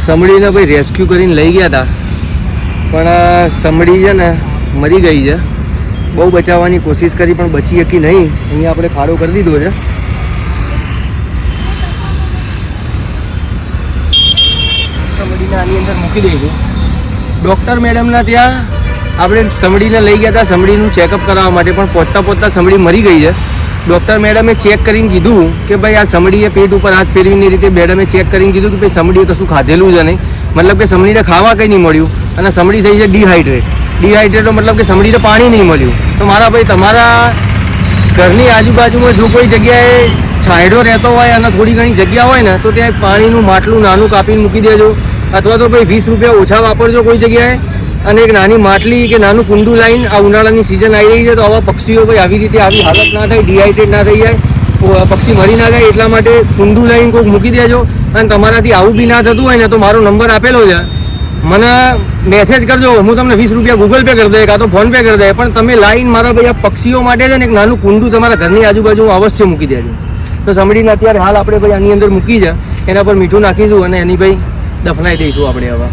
સમડીને ભાઈ રેસ્ક્યુ કરીને લઈ ગયા હતા, પણ સમડી છે ને મરી ગઈ છે. બહુ બચાવવાની કોશિશ કરી પણ બચી શકી નહીં. અહીંયા આપણે ખાડો કરી દીધો છે. સમડીને આની અંદર મૂકી દઈશું. ડૉક્ટર મેડમના ત્યાં આપણે સમડીને લઈ ગયા હતા સમડીનું ચેકઅપ કરાવવા માટે, પણ પહોંચતા પહોંચતા સમડી મરી ગઈ છે. ડૉક્ટર મેડમે ચેક કરીને કીધું કે ભાઈ આ સમડીએ પેટ ઉપર હાથ ફેરવીની રીતે મેડમે ચેક કરીને કીધું કે ભાઈ સમડીએ કશું ખાધેલું છે નહીં, મતલબ કે સમડીને ખાવા કંઈ નહીં મળ્યું અને સમડી થઈ છે ડિહાઇડ્રેટનો મતલબ કે સમડીને પાણી નહીં મળ્યું. તો મારા ભાઈ તમારા ઘરની આજુબાજુમાં જો કોઈ જગ્યાએ છાંયડો રહેતો હોય અને થોડી ઘણી જગ્યા હોય ને તો ત્યાં પાણીનું માટલું નાનું કાપીને મૂકી દેજો, અથવા તો ભાઈ 20 રૂપિયા ઓછા વાપરજો કોઈ જગ્યાએ, અને એક નાની માટલી કે નાનું કુંડું લાવીને આ ઉનાળાની સિઝન આવી રહી છે તો આવા પક્ષીઓ ભાઈ આવી રીતે આવી હાલત ના થાય, ડિહાઇડ્રેટ ના થઈ જાય, પક્ષી મરી ના જાય, એટલા માટે કુંડું લાવીને કોઈક મૂકી દેજો. અને તમારાથી આવું બી ના થતું હોય ને તો મારો નંબર આપેલો છે, મને મેસેજ કરજો, હું તમને 20 રૂપિયા ગૂગલ પે કરી દે કાં તો ફોન પે કરી દે, પણ તમે લાઈન મારા ભાઈ આ પક્ષીઓ માટે છે ને એક નાનું કુંડું તમારા ઘરની આજુબાજુ અવશ્ય મૂકી દેજો. તો સમડીને અત્યારે હાલ આપણે ભાઈ આની અંદર મૂકી છે, એના પર મીઠું નાખીશું અને એની ભાઈ દફનાઈ દઈશું આપણે હવે.